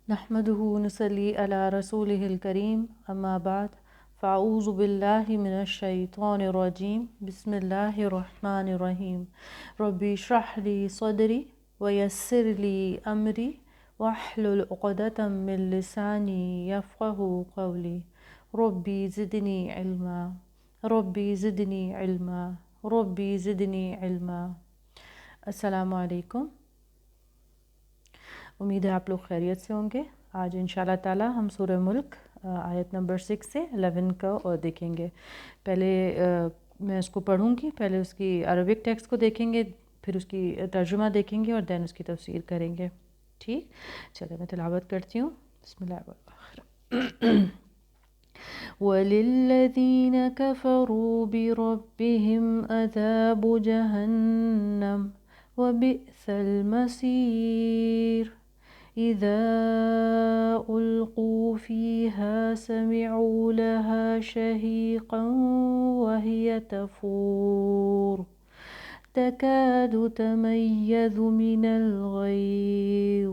نحمده نصلي على رسوله الكريم أما بعد فأعوذ بالله من الشيطان الرجيم بسم الله الرحمن الرحيم ربي اشرح لي صدري ويسر لي أمري واحلل عقدة من لساني يفقه قولي ربي زدني علما ربي زدني علما ربي زدني علما۔ السلام علیکم، امید ہے آپ لوگ خیریت سے ہوں گے۔ آج انشاءاللہ تعالی ہم سورہ ملک آیت نمبر 6 سے 11 کا اور دیکھیں گے۔ پہلے میں اس کو پڑھوں گی، پہلے اس کی عربک ٹیکسٹ کو دیکھیں گے، پھر اس کی ترجمہ دیکھیں گے اور دین اس کی تفسیر کریں گے۔ ٹھیک، چلے میں تلاوت کرتی ہوں۔ بسم اللہ الرحمن الرحیم۔ وَلِلَّذِينَ كَفَرُوا بِرَبِّهِمْ عَذَابُ جَهَنَّمَ وَبِئْسَ الْمَصِيرُ إِذَا أُلْقُوا فِيهَا سَمِعُوا لَهَا شَهِيقًا وَهِيَ تَفُورُ تَكَادُ تَمَيَّزُ مِنَ الْغَيْظِ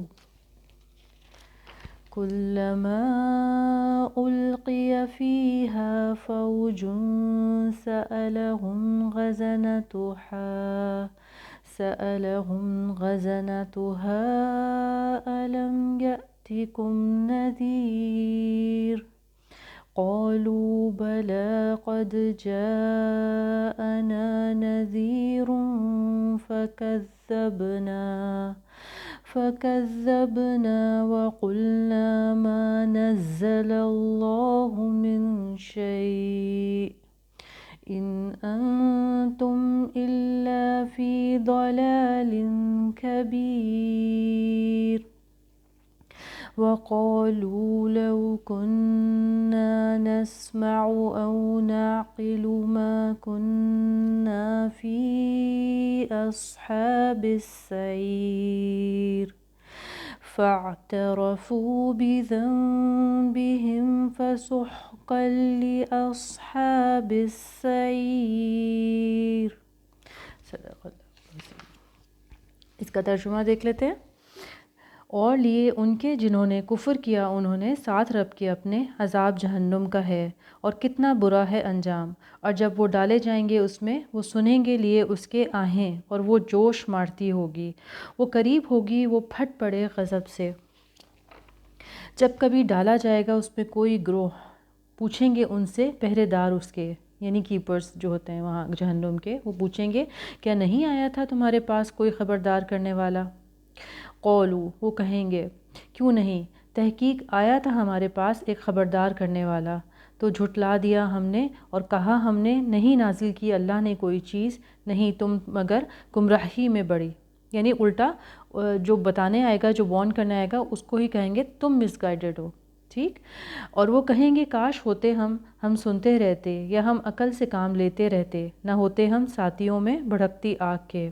كُلَّمَا أُلْقِيَ فِيهَا فَوْجٌ سألهم غزنتها ألم يأتكم نذير قالوا بلى قد جاءنا نذير فكذبنا وقلنا ما نزل الله من شيء إن أنتم إلا في ضلال كبير وقالوا لو كنا نسمع أو نعقل ما كنا في أصحاب السعير فاعترفوا بذنبهم فسحقا لأصحاب السعير۔ صدق اللہ۔ اس کا ترجمہ دیکھ لیتے ہیں۔ اور لیے ان کے جنہوں نے کفر کیا انہوں نے ساتھ رب کے اپنے، عذاب جہنم کا ہے اور کتنا برا ہے انجام، اور جب وہ ڈالے جائیں گے اس میں وہ سنیں گے لیے اس کے آہیں اور وہ جوش مارتی ہوگی، وہ قریب ہوگی وہ پھٹ پڑے غضب سے۔ جب کبھی ڈالا جائے گا اس میں کوئی گروہ، پوچھیں گے ان سے پہرے دار اس کے، یعنی کیپرز جو ہوتے ہیں وہاں جہنم کے، وہ پوچھیں گے کیا نہیں آیا تھا تمہارے پاس کوئی خبردار کرنے والا؟ قولو، وہ کہیں گے کیوں نہیں، تحقیق آیا تھا ہمارے پاس ایک خبردار کرنے والا، تو جھٹلا دیا ہم نے اور کہا ہم نے نہیں نازل کی اللہ نے کوئی چیز، نہیں تم مگر گمراہی میں بڑی، یعنی الٹا جو بتانے آئے گا، جو وارن کرنے آئے گا اس کو ہی کہیں گے تم مس گائیڈڈ ہو۔ ٹھیک، اور وہ کہیں گے کاش ہوتے ہم سنتے رہتے یا ہم عقل سے کام لیتے رہتے، نہ ہوتے ہم ساتھیوں میں بھڑکتی آگ کے۔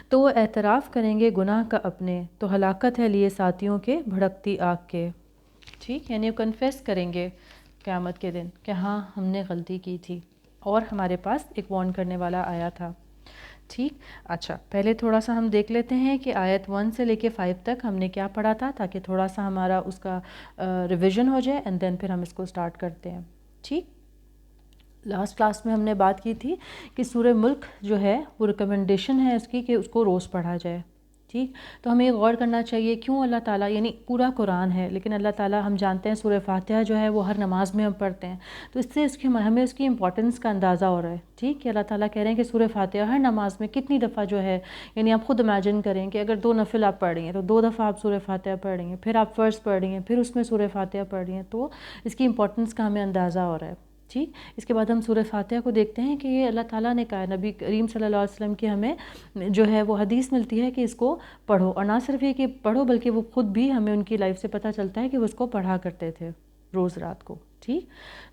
تو وہ اعتراف کریں گے گناہ کا اپنے، تو ہلاکت ہے لیے ساتھیوں کے بھڑکتی آگ کے۔ ٹھیک، یعنی وہ کنفیس کریں گے قیامت کے دن کہ ہاں ہم نے غلطی کی تھی اور ہمارے پاس ایک وارن کرنے والا آیا تھا۔ ٹھیک، اچھا پہلے تھوڑا سا ہم دیکھ لیتے ہیں کہ آیت 1 سے لے کے 5 تک ہم نے کیا پڑھا تھا، تاکہ تھوڑا سا ہمارا اس کا ریویژن ہو جائے اینڈ دین پھر ہم اس کو سٹارٹ کرتے ہیں۔ ٹھیک، لاسٹ کلاس میں ہم نے بات کی تھی کہ سورہ ملک جو ہے وہ ریکمنڈیشن ہے اس کی کہ اس کو روز پڑھا جائے۔ ٹھیک، تو ہمیں یہ غور کرنا چاہیے کیوں اللہ تعالیٰ، یعنی پورا قرآن ہے لیکن اللہ تعالیٰ ہم جانتے ہیں سورہ فاتحہ جو ہے وہ ہر نماز میں ہم پڑھتے ہیں، تو اس سے ہمیں اس کی امپورٹنس کا اندازہ ہو رہا ہے۔ ٹھیک، کہ اللہ تعالیٰ کہہ رہے ہیں کہ سورہ فاتحہ ہر نماز میں کتنی دفعہ جو ہے، یعنی آپ خود امیجن کریں کہ اگر 2 نفل آپ پڑھ رہی ہیں تو 2 دفعہ آپ سورہ فاتحہ پڑھ رہی ہیں، پھر آپ فرض پڑھ رہی ہیں، پھر اس میں سورہ فاتحہ پڑھ رہی ہیں، تو اس کی امپورٹنس کا ہمیں اندازہ ہو رہا ہے۔ ٹھیک، اس کے بعد ہم سورہ فاتحہ کو دیکھتے ہیں کہ یہ اللہ تعالیٰ نے کہا، نبی کریم صلی اللہ علیہ وسلم کی ہمیں جو ہے وہ حدیث ملتی ہے کہ اس کو پڑھو، اور نہ صرف یہ کہ پڑھو بلکہ وہ خود بھی ہمیں ان کی لائف سے پتہ چلتا ہے کہ وہ اس کو پڑھا کرتے تھے روز رات کو۔ ٹھیک،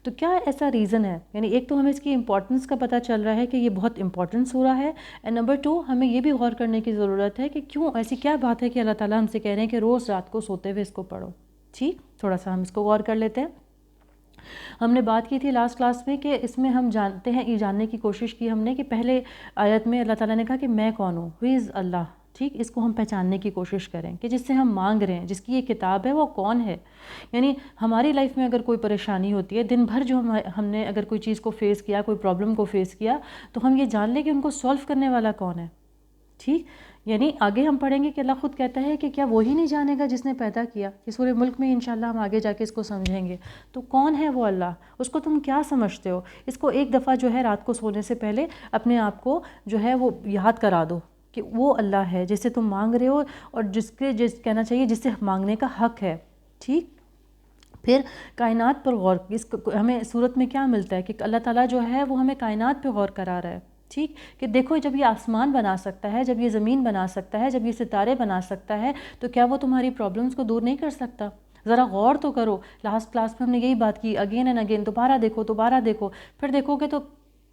تو کیا ایسا ریزن ہے، یعنی ایک تو ہمیں اس کی امپورٹنس کا پتہ چل رہا ہے کہ یہ بہت امپورٹنٹ سورہ ہے، اینڈ نمبر 2 ہمیں یہ بھی غور کرنے کی ضرورت ہے کہ کیوں ایسی کیا بات ہے کہ اللہ تعالیٰ ہم سے کہہ رہے ہیں کہ روز رات کو سوتے ہوئے اس کو پڑھو۔ ٹھیک، تھوڑا سا ہم اس کو غور کر لیتے ہیں۔ ہم نے بات کی تھی لاسٹ کلاس میں کہ اس میں ہم جانتے ہیں، یہ جاننے کی کوشش کی ہم نے کہ پہلے آیت میں اللہ تعالیٰ نے کہا کہ میں کون ہوں، ہو از اللہ، ٹھیک، اس کو ہم پہچاننے کی کوشش کریں کہ جس سے ہم مانگ رہے ہیں، جس کی یہ کتاب ہے وہ کون ہے. یعنی ہماری لائف میں اگر کوئی پریشانی ہوتی ہے، دن بھر جو ہم نے اگر کوئی چیز کو فیس کیا، کوئی پرابلم کو فیس کیا، تو ہم یہ جان لیں کہ ان کو سولو کرنے والا کون ہے. ٹھیک، یعنی آگے ہم پڑھیں گے کہ اللہ خود کہتا ہے کہ کیا وہی نہیں جانے گا جس نے پیدا کیا. اس پورے ملک میں انشاءاللہ ہم آگے جا کے اس کو سمجھیں گے. تو کون ہے وہ اللہ؟ اس کو تم کیا سمجھتے ہو؟ اس کو ایک دفعہ جو ہے رات کو سونے سے پہلے اپنے آپ کو جو ہے وہ یاد کرا دو کہ وہ اللہ ہے جس سے تم مانگ رہے ہو، اور جس کہنا چاہیے جس سے مانگنے کا حق ہے. ٹھیک، پھر کائنات پر غور. ہمیں صورت میں کیا ملتا ہے کہ اللہ تعالیٰ جو ہے وہ ہمیں کائنات پہ غور کرا رہا ہے. ٹھیک، کہ دیکھو جب یہ آسمان بنا سکتا ہے، جب یہ زمین بنا سکتا ہے، جب یہ ستارے بنا سکتا ہے، تو کیا وہ تمہاری پرابلمس کو دور نہیں کر سکتا؟ ذرا غور تو کرو. لاسٹ کلاس میں ہم نے یہی بات کی، اگین اینڈ اگین، دوبارہ دیکھو، دوبارہ دیکھو. پھر دیکھو گے تو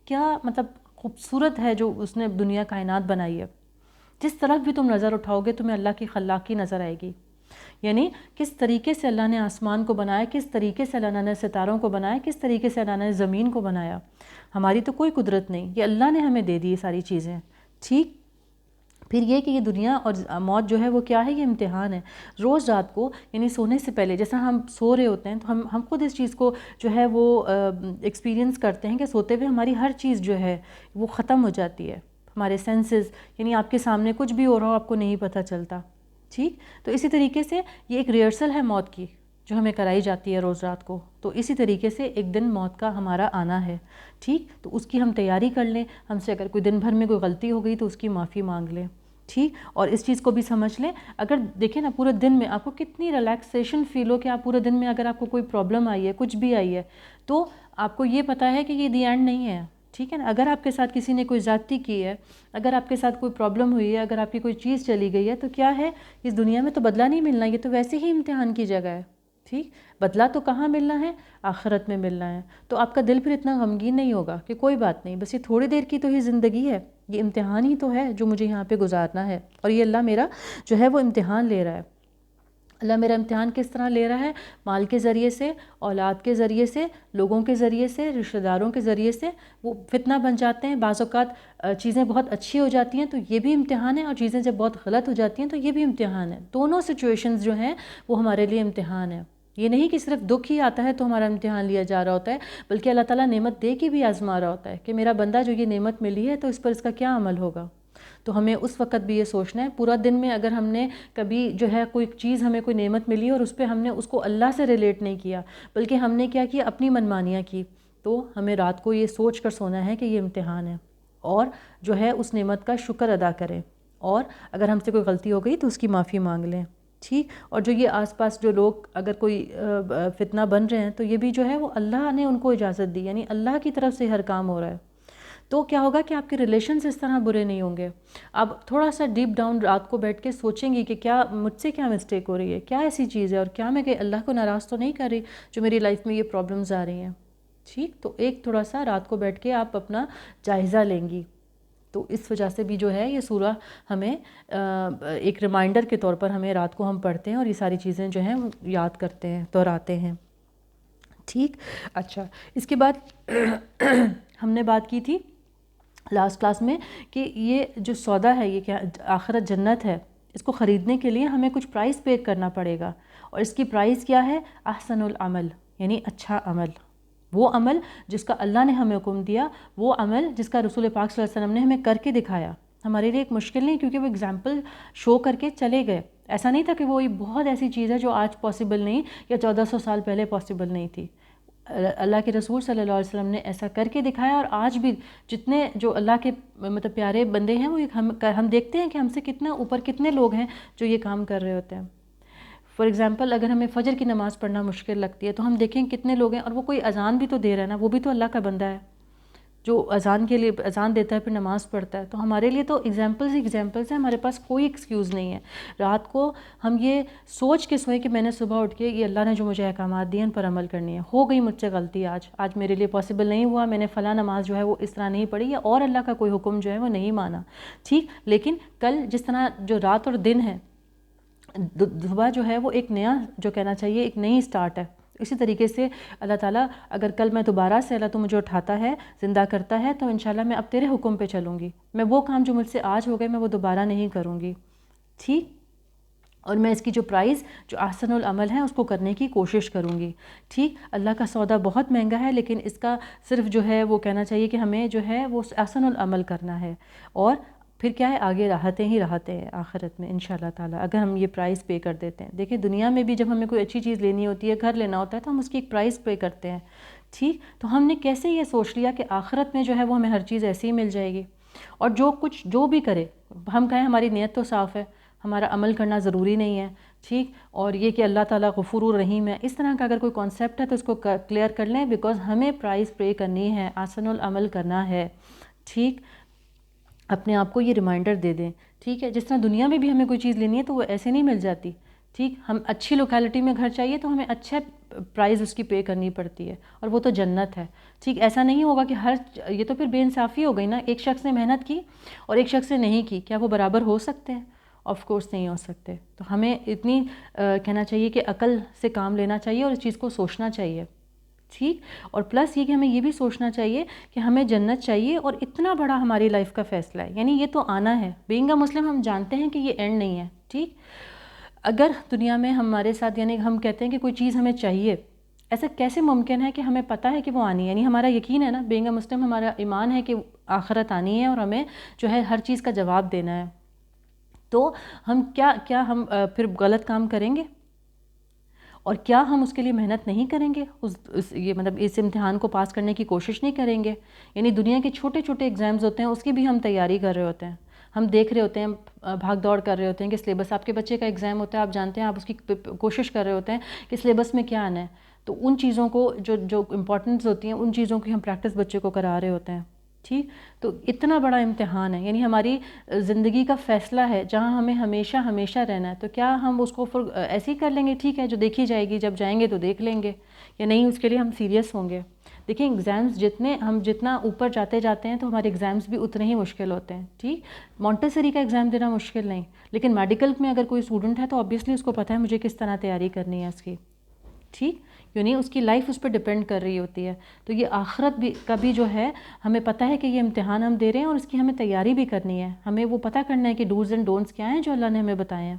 کیا مطلب خوبصورت ہے جو اس نے دنیا کائنات بنائی ہے. جس طرف بھی تم نظر اٹھاؤ گے تمہیں اللہ کی خلاقی نظر آئے گی. یعنی کس طریقے سے اللہ نے آسمان کو بنایا، کس طریقے سے اللہ نے ستاروں کو بنایا، کس طریقے سے اللہ نے زمین کو بنایا. ہماری تو کوئی قدرت نہیں، یہ اللہ نے ہمیں دے دی یہ ساری چیزیں. ٹھیک، پھر یہ کہ یہ دنیا اور موت جو ہے وہ کیا ہے؟ یہ امتحان ہے. روز رات کو یعنی سونے سے پہلے جیسا ہم سو رہے ہوتے ہیں تو ہم خود اس چیز کو جو ہے وہ ایکسپیرینس کرتے ہیں کہ سوتے ہوئے ہماری ہر چیز جو ہے وہ ختم ہو جاتی ہے. ہمارے سینسز، یعنی آپ کے سامنے کچھ بھی ہو رہا ہو آپ کو نہیں پتہ چلتا. ٹھیک، تو اسی طریقے سے یہ ایک ریہرسل ہے موت کی جو ہمیں کرائی جاتی ہے روز رات کو. تو اسی طریقے سے ایک دن موت کا ہمارا آنا ہے. ٹھیک، تو اس کی ہم تیاری کر لیں. ہم سے اگر کوئی دن بھر میں کوئی غلطی ہو گئی تو اس کی معافی مانگ لیں. ٹھیک، اور اس چیز کو بھی سمجھ لیں، اگر دیکھیں نا پورے دن میں آپ کو کتنی ریلیکسیشن فیل ہو کہ آپ پورے دن میں اگر آپ کو کوئی پرابلم آئی ہے، کچھ بھی آئی ہے، تو آپ کو یہ پتہ ہے کہ یہ دی اینڈ نہیں ہے. ٹھیک ہے نا. اگر آپ کے ساتھ کسی نے کوئی زیادتی کی ہے، اگر آپ کے ساتھ کوئی پرابلم ہوئی ہے، اگر آپ کی کوئی چیز چلی گئی ہے، تو کیا ہے؟ اس دنیا میں تو بدلہ نہیں ملنا، یہ تو ویسے ہی امتحان کی جگہ ہے. ٹھیک، بدلہ تو کہاں ملنا ہے؟ آخرت میں ملنا ہے. تو آپ کا دل پھر اتنا غمگین نہیں ہوگا کہ کوئی بات نہیں، بس یہ تھوڑی دیر کی تو ہی زندگی ہے، یہ امتحان ہی تو ہے جو مجھے یہاں پہ گزارنا ہے. اور یہ اللہ میرا جو ہے وہ امتحان لے رہا ہے. اللہ میرا امتحان کس طرح لے رہا ہے؟ مال کے ذریعے سے، اولاد کے ذریعے سے، لوگوں کے ذریعے سے، رشتہ داروں کے ذریعے سے. وہ فتنہ بن جاتے ہیں. بعض اوقات چیزیں بہت اچھی ہو جاتی ہیں تو یہ بھی امتحان ہے، اور چیزیں جب بہت غلط ہو جاتی ہیں تو یہ بھی امتحان ہے. دونوں سچویشنز جو ہیں وہ ہمارے لیے امتحان ہے. یہ نہیں کہ صرف دکھ ہی آتا ہے تو ہمارا امتحان لیا جا رہا ہوتا ہے، بلکہ اللہ تعالیٰ نعمت دے کے بھی آزما رہا ہوتا ہے کہ میرا بندہ جو یہ نعمت ملی ہے تو اس پر اس کا کیا عمل ہوگا. تو ہمیں اس وقت بھی یہ سوچنا ہے. پورا دن میں اگر ہم نے کبھی جو ہے کوئی چیز، ہمیں کوئی نعمت ملی اور اس پہ ہم نے اس کو اللہ سے ریلیٹ نہیں کیا، بلکہ ہم نے کیا کیا؟ اپنی منمانیاں کی، تو ہمیں رات کو یہ سوچ کر سونا ہے کہ یہ امتحان ہے، اور جو ہے اس نعمت کا شکر ادا کریں، اور اگر ہم سے کوئی غلطی ہو گئی تو اس کی معافی مانگ لیں. ٹھیک، اور جو یہ آس پاس جو لوگ اگر کوئی فتنہ بن رہے ہیں تو یہ بھی جو ہے وہ اللہ نے ان کو اجازت دی، یعنی اللہ کی طرف سے ہر کام ہو رہا ہے. تو کیا ہوگا کہ آپ کے ریلیشنز اس طرح برے نہیں ہوں گے. آپ تھوڑا سا ڈیپ ڈاؤن رات کو بیٹھ کے سوچیں گی کہ کیا مجھ سے کیا مسٹیک ہو رہی ہے، کیا ایسی چیز ہے، اور کیا میں کہ اللہ کو ناراض تو نہیں کر رہی جو میری لائف میں یہ پرابلمز آ رہی ہیں. ٹھیک، تو ایک تھوڑا سا رات کو بیٹھ کے آپ اپنا جائزہ لیں گی. تو اس وجہ سے بھی جو ہے یہ سورہ ہمیں ایک ریمائنڈر کے طور پر ہمیں رات کو ہم پڑھتے ہیں اور یہ ساری چیزیں جو ہیں یاد کرتے ہیں، دہراتے ہیں. ٹھیک، اچھا، اس کے بعد ہم نے بات کی تھی لاسٹ کلاس میں کہ یہ جو سودا ہے، یہ کیا آخرت جنت ہے، اس کو خریدنے کے لیے ہمیں کچھ پرائز پے کرنا پڑے گا. اور اس کی پرائز کیا ہے؟ احسن العمل، یعنی اچھا عمل. وہ عمل جس کا اللہ نے ہمیں حکم دیا، وہ عمل جس کا رسول پاک صلی اللہ علیہ وسلم نے ہمیں کر کے دکھایا. ہمارے لیے ایک مشکل نہیں، کیونکہ وہ اگزامپل شو کر کے چلے گئے. ایسا نہیں تھا کہ وہ بہت ایسی چیز ہے جو آج پاسبل نہیں یا 1400 سال پہلے پاسبل نہیں تھی. اللہ کے رسول صلی اللہ علیہ وسلم نے ایسا کر کے دکھایا. اور آج بھی جتنے جو اللہ کے مطلب پیارے بندے ہیں وہ ہم دیکھتے ہیں کہ ہم سے کتنا اوپر کتنے لوگ ہیں جو یہ کام کر رہے ہوتے ہیں. فار ایگزامپل اگر ہمیں فجر کی نماز پڑھنا مشکل لگتی ہے تو ہم دیکھیں کتنے لوگ ہیں، اور وہ کوئی اذان بھی تو دے رہا ہے نا، وہ بھی تو اللہ کا بندہ ہے جو اذان کے لیے اذان دیتا ہے پھر نماز پڑھتا ہے. تو ہمارے لیے تو ایگزامپلز ہی ایگزامپلز ہیں، ہمارے پاس کوئی ایکسکیوز نہیں ہے. رات کو ہم یہ سوچ کے سوئیں کہ میں نے صبح اٹھ کے یہ اللہ نے جو مجھے احکامات دیے ان پر عمل کرنی ہے. ہو گئی مجھ سے غلطی، آج میرے لیے پاسبل نہیں ہوا، میں نے فلاں نماز جو ہے وہ اس طرح نہیں پڑھی، یا اور اللہ کا کوئی حکم جو ہے وہ نہیں مانا. ٹھیک، لیکن کل جس طرح جو رات اور دن ہے، صبح جو ہے وہ ایک نیا جو کہنا چاہیے ایک نئی سٹارٹ ہے. اسی طریقے سے اللہ تعالیٰ اگر کل میں دوبارہ سے اللہ تو مجھے اٹھاتا ہے، زندہ کرتا ہے، تو انشاءاللہ میں اب تیرے حکم پہ چلوں گی. میں وہ کام جو مجھ سے آج ہو گئے میں وہ دوبارہ نہیں کروں گی. ٹھیک، اور میں اس کی جو پرائز جو احسن العمل ہے اس کو کرنے کی کوشش کروں گی. ٹھیک، اللہ کا سودا بہت مہنگا ہے، لیکن اس کا صرف جو ہے وہ کہنا چاہیے کہ ہمیں جو ہے وہ احسن العمل کرنا ہے، اور پھر کیا ہے آگے راحتیں ہی راحتیں ہیں آخرت میں انشاءاللہ تعالیٰ اگر ہم یہ پرائز پے کر دیتے ہیں. دیکھیں دنیا میں بھی جب ہمیں کوئی اچھی چیز لینی ہوتی ہے، گھر لینا ہوتا ہے، تو ہم اس کی ایک پرائز پے کرتے ہیں. ٹھیک، تو ہم نے کیسے یہ سوچ لیا کہ آخرت میں جو ہے وہ ہمیں ہر چیز ایسی ہی مل جائے گی، اور جو بھی کرے ہم کہیں ہماری نیت تو صاف ہے، ہمارا عمل کرنا ضروری نہیں ہے. ٹھیک، اور یہ کہ اللہ تعالیٰ غفور الرحیم ہے، اس طرح کا اگر کوئی کانسیپٹ ہے تو اس کو کلیئر کر لیں، بیکاز ہمیں پرائز پے کرنی ہے، احسن العمل کرنا ہے. ٹھیک، اپنے آپ کو یہ ریمائنڈر دے دیں. ٹھیک ہے، جس طرح دنیا میں بھی ہمیں کوئی چیز لینی ہے تو وہ ایسے نہیں مل جاتی. ٹھیک، ہم اچھی لوکیلٹی میں گھر چاہیے تو ہمیں اچھا پرائز اس کی پے کرنی پڑتی ہے، اور وہ تو جنت ہے. ٹھیک، ایسا نہیں ہوگا کہ یہ تو پھر بے انصافی ہو گئی نا، ایک شخص نے محنت کی اور ایک شخص نے نہیں کی، کیا وہ برابر ہو سکتے ہیں؟ آف کورس نہیں ہو سکتے. تو ہمیں اتنی کہنا چاہیے کہ عقل سے کام لینا چاہیے اور اس چیز کو سوچنا چاہیے. ٹھیک، اور پلس یہ کہ ہمیں یہ بھی سوچنا چاہیے کہ ہمیں جنت چاہیے، اور اتنا بڑا ہماری لائف کا فیصلہ ہے، یعنی یہ تو آنا ہے. بینگ اے مسلم ہم جانتے ہیں کہ یہ اینڈ نہیں ہے. ٹھیک، اگر دنیا میں ہمارے ساتھ یعنی ہم کہتے ہیں کہ کوئی چیز ہمیں چاہیے، ایسا کیسے ممکن ہے کہ ہمیں پتہ ہے کہ وہ آنی ہے؟ یعنی ہمارا یقین ہے نا، بینگ اے مسلم ہمارا ایمان ہے کہ آخرت آنی ہے اور ہمیں جو ہے ہر چیز کا جواب دینا ہے. تو ہم کیا ہم پھر غلط کام کریں گے؟ اور کیا ہم اس کے لیے محنت نہیں کریں گے؟ یہ مطلب اس امتحان کو پاس کرنے کی کوشش نہیں کریں گے؟ یعنی دنیا کے چھوٹے چھوٹے ایگزامز ہوتے ہیں، اس کی بھی ہم تیاری کر رہے ہوتے ہیں، ہم دیکھ رہے ہوتے ہیں، بھاگ دوڑ کر رہے ہوتے ہیں کہ سلیبس آپ کے بچے کا ایگزام ہوتا ہے، آپ جانتے ہیں، آپ اس کی کوشش کر رہے ہوتے ہیں کہ سلیبس میں کیا آنا ہے. تو ان چیزوں کو جو امپورٹنس ہوتی ہیں ان چیزوں کی ہم پریکٹس بچے کو کرا رہے ہوتے ہیں. ٹھیک، تو اتنا بڑا امتحان ہے، یعنی ہماری زندگی کا فیصلہ ہے جہاں ہمیں ہمیشہ ہمیشہ رہنا ہے. تو کیا ہم اس کو ایسے ہی کر لیں گے ٹھیک ہے جو دیکھی جائے گی، جب جائیں گے تو دیکھ لیں گے، یا نہیں اس کے لیے ہم سیریس ہوں گے؟ دیکھیں ایگزامز جتنا اوپر جاتے ہیں تو ہمارے ایگزامز بھی اتنے ہی مشکل ہوتے ہیں. ٹھیک، مونٹیسری کا ایگزام دینا مشکل نہیں، لیکن میڈیکل میں اگر کوئی اسٹوڈنٹ ہے تو آبویسلی اس کو پتہ ہے مجھے کس طرح تیاری کرنی ہے اس کی. ٹھیک، یعنی اس کی لائف اس پہ ڈپینڈ کر رہی ہوتی ہے. تو یہ آخرت کا بھی جو ہے ہمیں پتہ ہے کہ یہ امتحان ہم دے رہے ہیں اور اس کی ہمیں تیاری بھی کرنی ہے. ہمیں وہ پتہ کرنا ہے کہ ڈوز اینڈ ڈونٹس کیا ہیں جو اللہ نے ہمیں بتائے ہیں.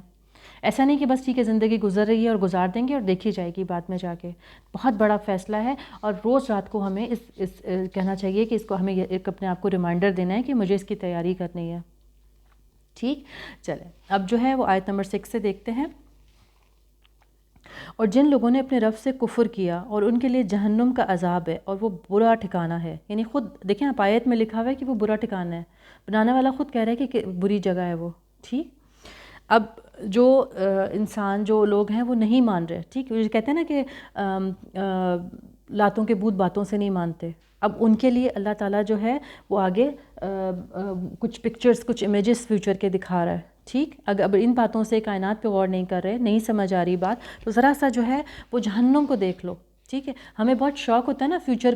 ایسا نہیں کہ بس ٹھیک ہے زندگی گزر رہی ہے اور گزار دیں گے اور دیکھی جائے گی بعد میں جا کے. بہت بڑا فیصلہ ہے، اور روز رات کو ہمیں اس کہنا چاہیے کہ اس کو ہمیں ایک اپنے آپ کو ریمائنڈر دینا ہے کہ مجھے اس کی تیاری کرنی ہے. ٹھیک، چلیں اب جو ہے وہ آیت نمبر 6 سے دیکھتے ہیں. اور جن لوگوں نے اپنے رب سے کفر کیا اور ان کے لیے جہنم کا عذاب ہے اور وہ برا ٹھکانہ ہے. یعنی خود دیکھیں آپ آیت میں لکھا ہوا ہے کہ وہ برا ٹھکانہ ہے، بنانے والا خود کہہ رہا ہے کہ بری جگہ ہے وہ. ٹھیک، اب جو انسان جو لوگ ہیں وہ نہیں مان رہے. ٹھیک، کہتے ہیں نا کہ لاتوں کے بھوت باتوں سے نہیں مانتے. اب ان کے لیے اللہ تعالیٰ جو ہے وہ آگے کچھ پکچرز کچھ امیجز فیوچر کے دکھا رہا ہے. ٹھیک، اگر ان باتوں سے کائنات پہ غور نہیں کر رہے، نہیں سمجھ آ رہی بات، تو ذرا سا جو ہے وہ جہنم کو دیکھ لو. ٹھیک ہے، ہمیں بہت شوق ہوتا ہے نا فیوچر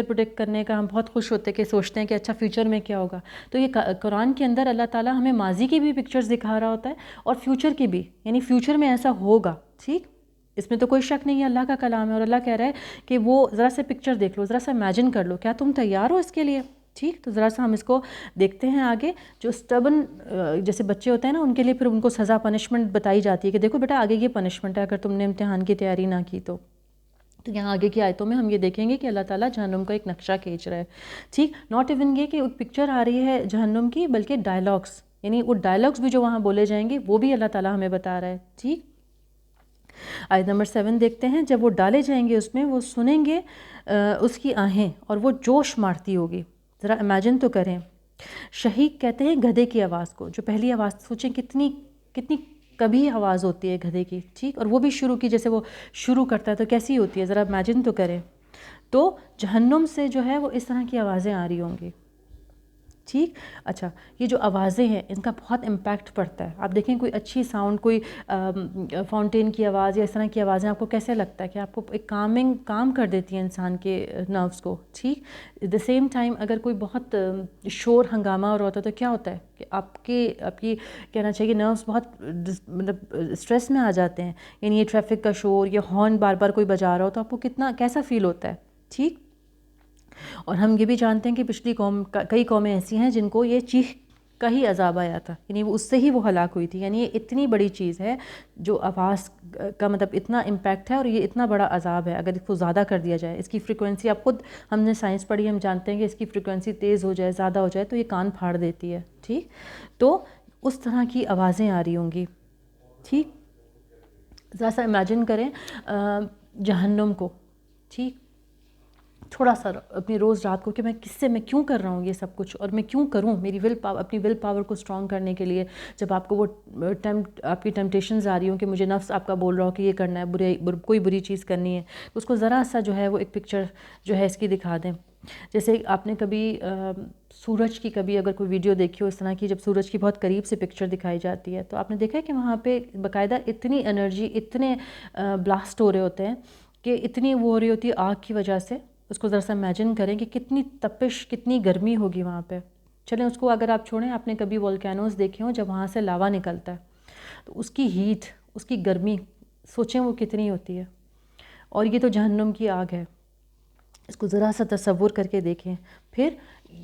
پروڈکٹ کرنے کا، ہم بہت خوش ہوتے ہیں کہ سوچتے ہیں کہ اچھا فیوچر میں کیا ہوگا. تو یہ قرآن کے اندر اللہ تعالیٰ ہمیں ماضی کی بھی پکچرز دکھا رہا ہوتا ہے اور فیوچر کی بھی، یعنی فیوچر میں ایسا ہوگا. ٹھیک، اس میں تو کوئی شک نہیں ہے، اللہ کا کلام ہے اور اللہ کہہ رہا ہے کہ وہ ذرا سے پکچر دیکھ لو، ذرا سا امیجن کر لو، کیا تم تیار ہو اس کے لیے؟ ٹھیک، تو ذرا سا ہم اس کو دیکھتے ہیں آگے. جو اسٹبن جیسے بچے ہوتے ہیں نا، ان کے لیے پھر ان کو سزا پنشمنٹ بتائی جاتی ہے کہ دیکھو بیٹا آگے یہ پنشمنٹ ہے اگر تم نے امتحان کی تیاری نہ کی تو. تو یہاں آگے کی آیتوں میں ہم یہ دیکھیں گے کہ اللہ تعالیٰ جہنم کا ایک نقشہ کھینچ رہا ہے. ٹھیک، ناٹ ایون یہ کہ ایک پکچر آ رہی ہے جہنم کی، بلکہ ڈائلاگس، یعنی وہ ڈائلاگس بھی جو وہاں بولے جائیں گے وہ بھی اللہ تعالیٰ ہمیں بتا رہا ہے. ٹھیک، آیت نمبر 7 دیکھتے ہیں. جب وہ ڈالے جائیں گے اس میں، وہ سنیں گے اس کی آہیں اور وہ جوش مارتی ہوگی. ذرا امیجن تو کریں. شہیق کہتے ہیں گدھے کی آواز کو، جو پہلی آواز سوچیں کتنی کبھی آواز ہوتی ہے گدھے کی. ٹھیک، اور وہ بھی شروع کی، جیسے وہ شروع کرتا ہے تو کیسی ہوتی ہے، ذرا امیجن تو کریں. تو جہنم سے جو ہے وہ اس طرح کی آوازیں آ رہی ہوں گی. ٹھیک، اچھا یہ جو آوازیں ہیں ان کا بہت امپیکٹ پڑتا ہے. آپ دیکھیں کوئی اچھی ساؤنڈ، کوئی فاؤنٹین کی آواز یا اس طرح کی آوازیں آپ کو کیسے لگتا ہے کہ آپ کو ایک کام کر دیتی ہیں انسان کے نروس کو. ٹھیک، دا سیم ٹائم اگر کوئی بہت شور ہنگامہ ہو رہا ہوتا ہے تو کیا ہوتا ہے کہ آپ کی کہنا چاہیے نروس بہت مطلب اسٹریس میں آ جاتے ہیں. یعنی یہ ٹریفک کا شور یا ہارن بار بار کوئی بجا رہا ہو تو آپ کو کیسا فیل ہوتا ہے. ٹھیک، اور ہم یہ بھی جانتے ہیں کہ پچھلی کئی قومیں ایسی ہیں جن کو یہ چیخ کا ہی عذاب آیا تھا، یعنی وہ اس سے ہی وہ ہلاک ہوئی تھی. یعنی یہ اتنی بڑی چیز ہے جو آواز کا مطلب اتنا امپیکٹ ہے، اور یہ اتنا بڑا عذاب ہے اگر اس کو زیادہ کر دیا جائے. اس کی فریکوینسی آپ خود، ہم نے سائنس پڑھی، ہم جانتے ہیں کہ اس کی فریکوینسی تیز ہو جائے، زیادہ ہو جائے تو یہ کان پھاڑ دیتی ہے. ٹھیک، تو اس طرح کی آوازیں آ رہی ہوں گی. ٹھیک، ذرا سا امیجن کریں جہنم کو. ٹھیک، تھوڑا سا اپنی روز رات کو کہ میں کیوں کر رہا ہوں یہ سب کچھ، اور میں کیوں کروں، میری اپنی ول پاور کو اسٹرانگ کرنے کے لیے. جب آپ کو وہ آپ کی ٹیمپٹیشنز آ رہی ہوں کہ مجھے نفس آپ کا بول رہا ہو کہ یہ کرنا ہے، کوئی بری چیز کرنی ہے، تو اس کو ذرا سا جو ہے وہ ایک پکچر جو ہے اس کی دکھا دیں. جیسے آپ نے کبھی سورج کی کبھی اگر کوئی ویڈیو دیکھی ہو اس طرح کی، جب سورج کی بہت قریب سے پکچر دکھائی جاتی ہے، تو آپ نے دیکھا ہے کہ وہاں پہ باقاعدہ اتنی انرجی، اتنے بلاسٹ ہو رہے ہوتے ہیں کہ اتنی وہ ہو رہی ہوتی ہے آگ کی وجہ سے. اس کو ذرا سا امیجن کریں کہ کتنی تپش، کتنی گرمی ہوگی وہاں پہ. چلیں اس کو اگر آپ چھوڑیں، آپ نے کبھی والکینوز دیکھے ہوں جب وہاں سے لاوا نکلتا ہے تو اس کی ہیٹ، اس کی گرمی سوچیں وہ کتنی ہوتی ہے. اور یہ تو جہنم کی آگ ہے، اس کو ذرا سا تصور کر کے دیکھیں. پھر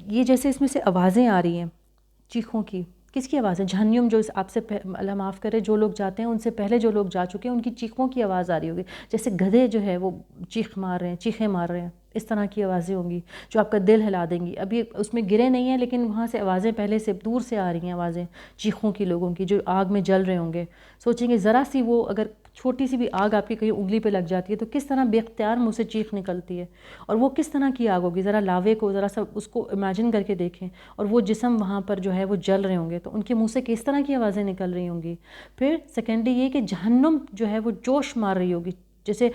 یہ جیسے اس میں سے آوازیں آ رہی ہیں چیخوں کی، کس کی آواز ہے؟ جہنم جو آپ سے اللہ معاف کرے جو لوگ جاتے ہیں ان سے پہلے جو لوگ جا چکے ہیں ان کی چیخوں کی آواز آ رہی ہوگی. جیسے گدھے جو ہے وہ چیخیں مار رہے ہیں، اس طرح کی آوازیں ہوں گی جو آپ کا دل ہلا دیں گی. ابھی اس میں گرے نہیں ہیں لیکن وہاں سے آوازیں پہلے سے دور سے آ رہی ہیں، آوازیں چیخوں کی، لوگوں کی جو آگ میں جل رہے ہوں گے. سوچیں گے ذرا سی وہ اگر چھوٹی سی بھی آگ آپ کی کہیں انگلی پہ لگ جاتی ہے تو کس طرح بے اختیار منہ سے چیخ نکلتی ہے. اور وہ کس طرح کی آگ ہوگی، ذرا لاوے کو ذرا سا اس کو امیجن کر کے دیکھیں. اور وہ جسم وہاں پر جو ہے وہ جل رہے ہوں گے تو ان کے منہ سے کس طرح کی آوازیں نکل رہی ہوں گی. پھر سیکنڈلی یہ کہ جہنم جو ہے وہ جوش مار رہی ہوگی، جیسے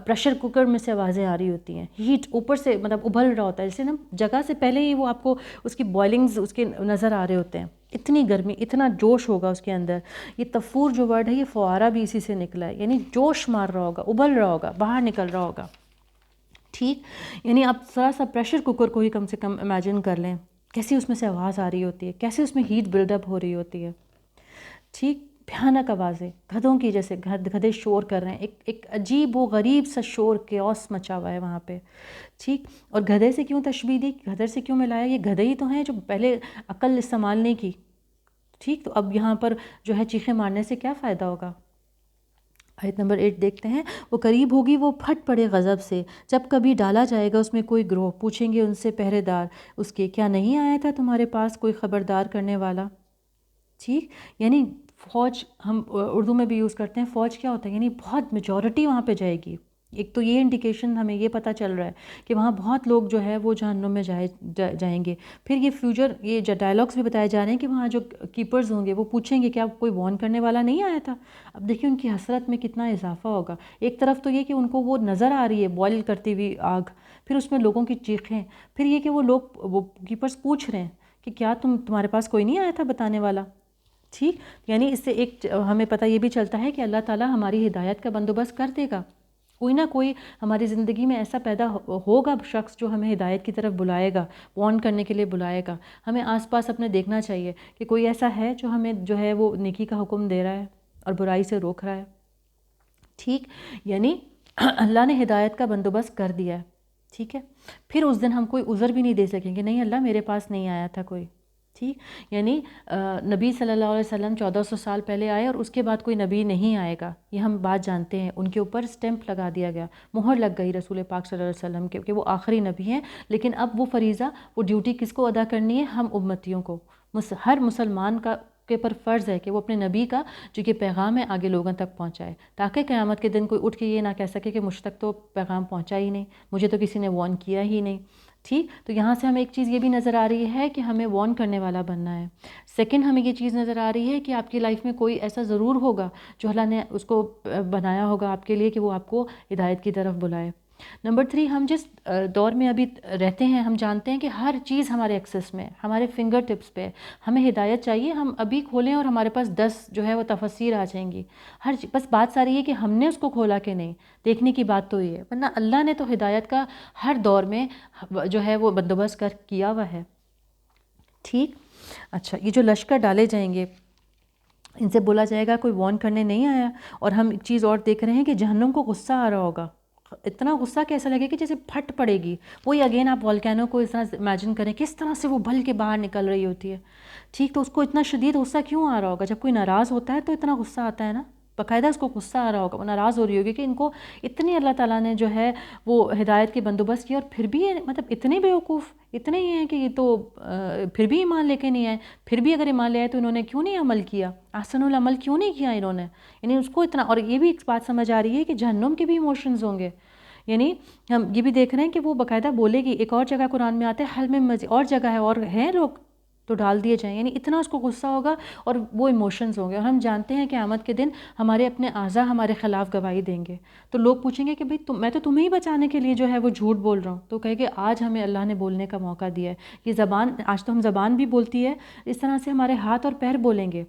پریشر کوکر میں سے آوازیں آ رہی ہوتی ہیں، ہیٹ اوپر سے مطلب ابل رہا ہوتا ہے، جیسے نا جگہ سے پہلے ہی وہ آپ کو اس کی بوائلنگز اس کے نظر آ رہے ہوتے ہیں. اتنی گرمی، اتنا جوش ہوگا اس کے اندر. یہ تفور جو ورڈ ہے یہ فوارہ بھی اسی سے نکلا ہے، یعنی جوش مار رہا ہوگا، ابل رہا ہوگا، باہر نکل رہا ہوگا. ٹھیک، یعنی آپ ذرا سا پریشر کوکر کو ہی کم سے کم امیجن کر لیں، کیسی اس میں سے آواز آ رہی ہوتی ہے، کیسے اس میں ہیٹ بلڈ اپ ہو رہی ہوتی ہے. ٹھیک، بھیانک آوازیں گدھوں کی، جیسے گدھے شور کر رہے ہیں، ایک عجیب و غریب سا شور کیوس مچا ہوا ہے وہاں پہ. ٹھیک، اور گدھے سے کیوں تشبیہ دی، گدھے سے کیوں ملایا؟ یہ گدھے ہی تو ہیں جو پہلے عقل استعمال نہیں کی. ٹھیک، تو اب یہاں پر جو ہے چیخیں مارنے سے کیا فائدہ ہوگا؟ آیت نمبر 8 دیکھتے ہیں. وہ قریب ہوگی، وہ پھٹ پڑے غضب سے، جب کبھی ڈالا جائے گا اس میں کوئی گروہ. پوچھیں گے ان سے پہرے دار اس کے، کیا نہیں آیا تھا تمہارے پاس کوئی خبردار کرنے والا. ٹھیک، یعنی فوج ہم اردو میں بھی یوز کرتے ہیں. فوج کیا ہوتا ہے؟ یعنی بہت میجورٹی وہاں پہ جائے گی. ایک تو یہ انڈیکیشن ہمیں یہ پتہ چل رہا ہے کہ وہاں بہت لوگ جو ہے وہ جہنم میں جائیں گے. پھر یہ فیوچر، یہ جو ڈائلاگس بھی بتائے جا رہے ہیں کہ وہاں جو کیپرز ہوں گے وہ پوچھیں گے کیا کوئی وارن کرنے والا نہیں آیا تھا. اب دیکھیں ان کی حسرت میں کتنا اضافہ ہوگا. ایک طرف تو یہ کہ ان کو وہ نظر آ رہی ہے بوائل کرتی ہوئی آگ، پھر اس میں لوگوں کی چیخیں، پھر یہ کہ وہ کیپرز پوچھ رہے ہیں کہ کیا تمہارے پاس کوئی نہیں آیا تھا بتانے والا. ٹھیک، یعنی اس سے ایک ہمیں پتہ یہ بھی چلتا ہے کہ اللہ تعالیٰ ہماری ہدایت کا بندوبست کر دے گا. کوئی نہ کوئی ہماری زندگی میں ایسا پیدا ہوگا شخص جو ہمیں ہدایت کی طرف بلائے گا، وارن کرنے کے لیے بلائے گا. ہمیں آس پاس اپنے دیکھنا چاہیے کہ کوئی ایسا ہے جو ہمیں جو ہے وہ نیکی کا حکم دے رہا ہے اور برائی سے روک رہا ہے. ٹھیک، یعنی اللہ نے ہدایت کا بندوبست کر دیا ہے. ٹھیک ہے، پھر اس دن ہم کوئی عذر بھی نہیں دے سکیں گے، نہیں اللہ میرے پاس نہیں آیا تھا کوئی. ٹھیک، یعنی نبی صلی اللہ علیہ وسلم 1400 سال پہلے آئے اور اس کے بعد کوئی نبی نہیں آئے گا، یہ ہم بات جانتے ہیں. ان کے اوپر اسٹیمپ لگا دیا گیا، مہر لگ گئی رسول پاک صلی اللہ علیہ وسلم کے کہ وہ آخری نبی ہیں. لیکن اب وہ فریضہ، وہ ڈیوٹی کس کو ادا کرنی ہے؟ ہم امتیوں کو. ہر مسلمان کے پر فرض ہے کہ وہ اپنے نبی کا جو کہ پیغام ہے آگے لوگوں تک پہنچائے، تاکہ قیامت کے دن کوئی اٹھ کے یہ نہ کہہ سکے کہ مجھ تک تو پیغام پہنچا ہی نہیں، مجھے تو کسی نے وارن کیا ہی نہیں. ٹھیک، تو یہاں سے ہمیں ایک چیز یہ بھی نظر آ رہی ہے کہ ہمیں وارن کرنے والا بننا ہے. سیکنڈ، ہمیں یہ چیز نظر آ رہی ہے کہ آپ کی لائف میں کوئی ایسا ضرور ہوگا جو اللہ نے اس کو بنایا ہوگا آپ کے لیے کہ وہ آپ کو ہدایت کی طرف بلائے. نمبر 3، ہم جس دور میں ابھی رہتے ہیں ہم جانتے ہیں کہ ہر چیز ہمارے ایکسس میں، ہمارے فنگر ٹپس پہ. ہمیں ہدایت چاہیے، ہم ابھی کھولیں اور ہمارے پاس 10 جو ہے وہ تفسیر آ جائیں گی. بس بات ساری ہے کہ ہم نے اس کو کھولا کہ نہیں، دیکھنے کی بات تو یہ ہے. ورنہ اللہ نے تو ہدایت کا ہر دور میں جو ہے وہ بندوبست کیا ہوا ہے. ٹھیک، اچھا، یہ جو لشکر ڈالے جائیں گے ان سے بولا جائے گا کوئی وارن کرنے نہیں آیا. اور ہم ایک چیز اور دیکھ رہے ہیں کہ جہنم کو غصہ آ رہا ہوگا اتنا غصہ کیسا لگے کہ جیسے پھٹ پڑے گی. وہی اگین آپ والکینو کو اس طرح امیجن کریں کس طرح سے وہ بھل کے باہر نکل رہی ہوتی ہے. ٹھیک, تو اس کو اتنا شدید غصہ کیوں آ رہا ہوگا؟ جب کوئی ناراض ہوتا ہے تو اتنا غصہ آتا ہے نا, باقاعدہ اس کو غصہ آ رہا ہوگا, وہ ناراض ہو رہی ہوگی کہ ان کو اتنی اللہ تعالیٰ نے جو ہے وہ ہدایت کی بندوبست کیا, اور پھر بھی مطلب اتنے بیوقوف, اتنے ہی ہیں کہ یہ تو پھر بھی ایمان لے کے نہیں آئے. پھر بھی اگر ایمان لے آئے تو انہوں نے کیوں نہیں عمل کیا, احسن العمل کیوں نہیں کیا انہوں نے؟ یعنی اس کو اتنا. اور یہ بھی ایک بات سمجھ آ رہی ہے کہ جہنم کے بھی ایموشنز ہوں گے. یعنی ہم یہ بھی دیکھ رہے ہیں کہ وہ باقاعدہ بولے گی. ایک اور جگہ قرآن میں آتا ہے حل میں مزید, اور جگہ ہے اور ہیں لوگ تو ڈال دیے جائیں. یعنی اتنا اس کو غصہ ہوگا اور وہ ایموشنز ہوں گے. اور ہم جانتے ہیں کہ قیامت کے دن ہمارے اپنے اعضاء ہمارے خلاف گواہی دیں گے, تو لوگ پوچھیں گے کہ بھئی میں تو تمہیں ہی بچانے کے لیے جو ہے وہ جھوٹ بول رہا ہوں. تو کہے کہ آج ہمیں اللہ نے بولنے کا موقع دیا ہے. یہ زبان آج تو ہم زبان بھی بولتی ہے, اس طرح سے ہمارے ہاتھ اور پیر بولیں گے.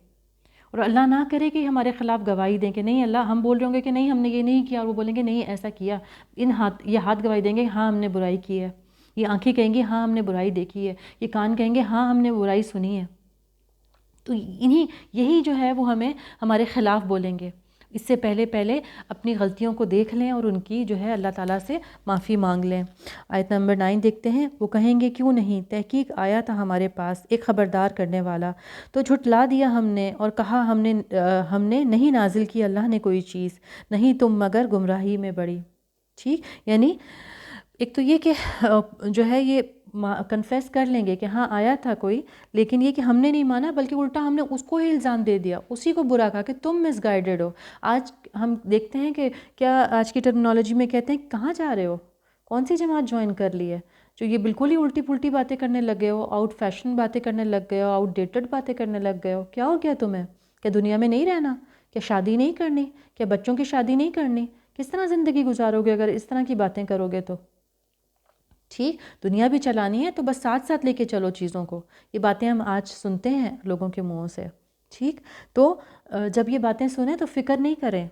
اور اللہ نہ کرے کہ ہمارے خلاف گواہی دیں کہ نہیں اللہ, ہم بول رہے ہوں گے کہ نہیں ہم نے یہ نہیں کیا, اور وہ بولیں گے نہیں ایسا کیا. یہ ہاتھ گواہی دیں گے ہاں ہم نے برائی کی ہے, یہ آنکھیں کہیں گی ہاں ہم نے برائی دیکھی ہے, یہ کان کہیں گے ہاں ہم نے برائی سنی ہے. تو یہی جو ہے وہ ہمیں ہمارے خلاف بولیں گے. اس سے پہلے اپنی غلطیوں کو دیکھ لیں اور ان کی جو ہے اللہ تعالیٰ سے معافی مانگ لیں. آیت نمبر 9 دیکھتے ہیں. وہ کہیں گے کیوں نہیں, تحقیق آیا تھا ہمارے پاس ایک خبردار کرنے والا, تو جھٹلا دیا ہم نے اور کہا ہم نے نہیں نازل کی اللہ نے کوئی چیز, نہیں تم مگر گمراہی میں بڑی. ٹھیک, یعنی ایک تو یہ کہ جو ہے یہ کنفیس کر لیں گے کہ ہاں آیا تھا کوئی, لیکن یہ کہ ہم نے نہیں مانا بلکہ الٹا ہم نے اس کو ہی الزام دے دیا, اسی کو برا کہا کہ تم مس گائیڈڈ ہو. آج ہم دیکھتے ہیں کہ کیا آج کی ٹرمنالوجی میں کہتے ہیں کہاں جا رہے ہو, کون سی جماعت جوائن کر لی ہے, جو یہ بالکل ہی الٹی پلٹی باتیں کرنے لگ گئے ہو, آؤٹ فیشن باتیں کرنے لگ گئے ہو, آؤٹ ڈیٹڈ باتیں کرنے لگ گئے ہو. کیا ہو گیا تمہیں؟ کیا دنیا میں نہیں رہنا؟ کیا شادی نہیں کرنی؟ کیا بچوں کی شادی نہیں کرنی؟ کس طرح زندگی گزارو گے اگر اس طرح کی باتیں کرو گے؟ تو ٹھیک, دنیا بھی چلانی ہے تو بس ساتھ ساتھ لے کے چلو چیزوں کو. یہ باتیں ہم آج سنتے ہیں لوگوں کے منہوں سے. ٹھیک, تو جب یہ باتیں سنیں تو فکر نہیں کریں.